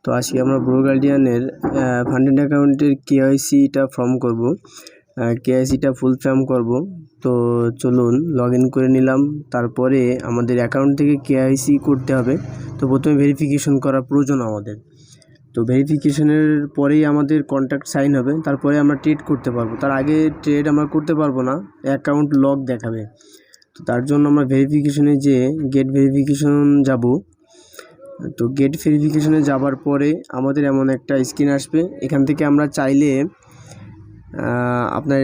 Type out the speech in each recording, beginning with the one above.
তো আজকে আমরা ব্রো গার্ডিয়ানের ফান্ডেড অ্যাকাউন্টের কেওয়াইসিটা ফর্ম করব, কেওয়াইসিটা ফুল ফর্ম করব। তো চলুন লগ ইন করে নিলাম। তারপরে আমাদের অ্যাকাউন্ট থেকে কেওয়াইসি করতে হবে। তো প্রথমে ভেরিফিকেশন করা প্রয়োজন আমাদের। তো ভেরিফিকেশনের পরেই আমাদের কন্ট্যাক্ট সাইন হবে, তারপরে আমরা ট্রেড করতে পারবো। তার আগে ট্রেড আমরা করতে পারবো না, অ্যাকাউন্ট লক দেখাবে। তো তার জন্য আমরা ভেরিফিকেশনে যে গেট ভেরিফিকেশন যাব। তো গেট ভেরিফিকেশনে যাবার পরে আমাদের এমন একটা স্ক্রিন আসবে। এখান থেকে আমরা চাইলে আপনার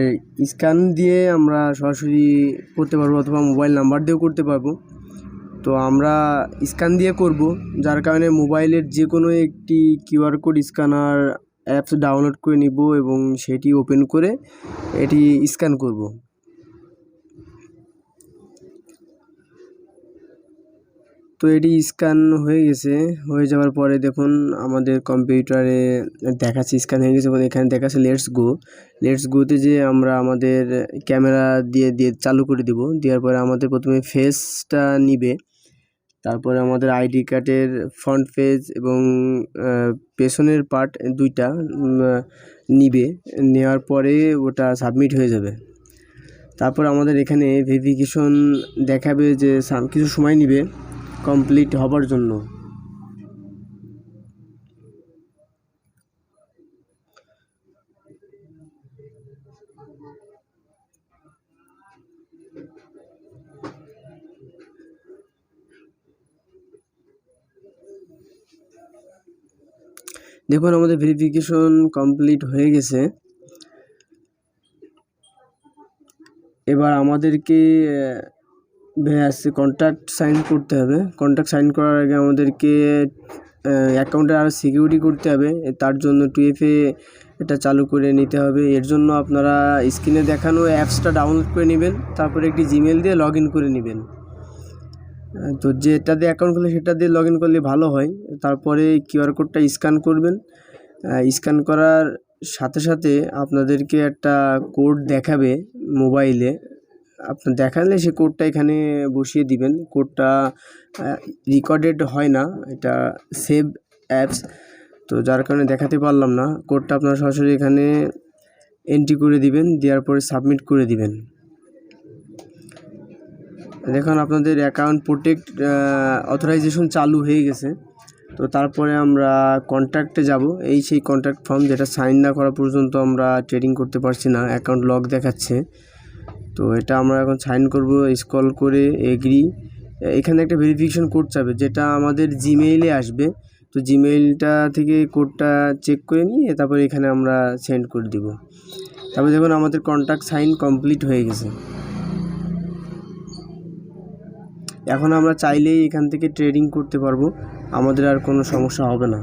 স্ক্যান দিয়ে আমরা সরাসরি করতে পারবো, অথবা মোবাইল নাম্বার দিয়েও করতে পারবো। তো আমরা স্ক্যান দিয়ে করব, যার কারণে মোবাইলের যে কোনো একটি QR code scanner apps download করে নিব এবং সেটি ওপেন করে এটি স্ক্যান করব। তো এটি স্ক্যান হয়ে গেছে। হয়ে যাওয়ার পরে দেখুন আমাদের কম্পিউটারে দেখাচ্ছে স্ক্যান হয়ে গেছে এবং এখানে দেখাচ্ছে লেটস গোতে যে আমরা আমাদের ক্যামেরা দিয়ে চালু করে দিব। দেওয়ার পরে আমাদের প্রথমে ফেসটা নিবে, তারপরে আমাদের আইডি কার্ডের ফ্রন্ট পেজ এবং পেছনের পার্ট দুইটা নিবে। নেওয়ার পরে ওটা সাবমিট হয়ে যাবে। তারপর আমাদের এখানে ভেরিফিকেশন দেখাবে যে কিছু সময় নিবে কমপ্লিট হবার জন্য। দেখুন আমাদের ভেরিফিকেশন কমপ্লিট হয়ে গেছে। এবার আমাদেরকে কন্ট্রাক্ট সাইন করতে হবে। কন্ট্রাক্ট সাইন করার আগে আমাদেরকে অ্যাকাউন্টে আরও সিকিউরিটি করতে হবে। তার জন্য 2FA এটা চালু করে নিতে হবে। এর জন্য আপনারা স্ক্রিনে দেখানো অ্যাপসটা ডাউনলোড করে নেবেন, তারপরে একটি জিমেল দিয়ে লগ ইন করে নেবেন। তো যেটা দিয়ে অ্যাকাউন্ট খুলে সেটা দিয়ে লগ ইন করলে ভালো হয়। তারপরে কিউআর কোডটা স্ক্যান করবেন। স্ক্যান করার সাথে সাথে আপনাদেরকে একটা কোড দেখাবে মোবাইলে। আপনার দেখালে সে কোডটা এখানে বসিয়ে দিবেন। কোডটা রেকর্ডেড হয় না, এটা সেভ অ্যাপস, তো যার কারণে দেখাতে পারলাম না। কোডটা আপনারা সরাসরি এখানে এন্ট্রি করে দিবেন, দেওয়ার পরে সাবমিট করে দিবেন। দেখুন আপনাদের অ্যাকাউন্ট প্রোটেক্ট অথরাইজেশন চালু হয়ে গেছে। তো তারপরে আমরা কন্ট্রাক্টে যাব। সেই কন্ট্রাক্ট ফর্ম যেটা সাইন না করা পর্যন্ত আমরা ট্রেডিং করতে পারছি না, অ্যাকাউন্ট লক দেখাচ্ছে। তো এটা আমরা এখন সাইন করব। স্ক্রল করে এগ্রি। এখানে একটা ভেরিফিকেশন কোড চাবে, যেটা আমাদের জিমেইলে আসবে। তো জিমেইলটা থেকে কোডটা চেক করে নিয়ে তারপরে এখানে আমরা সেন্ড করে দিব। তারপরে দেখুন আমাদের কন্ট্রাক্ট সাইন কমপ্লিট হয়ে গেছে। এখন আমরা চাইলেই এখান থেকে ট্রেডিং করতে পারবো, আমাদের আর কোনো সমস্যা হবে না।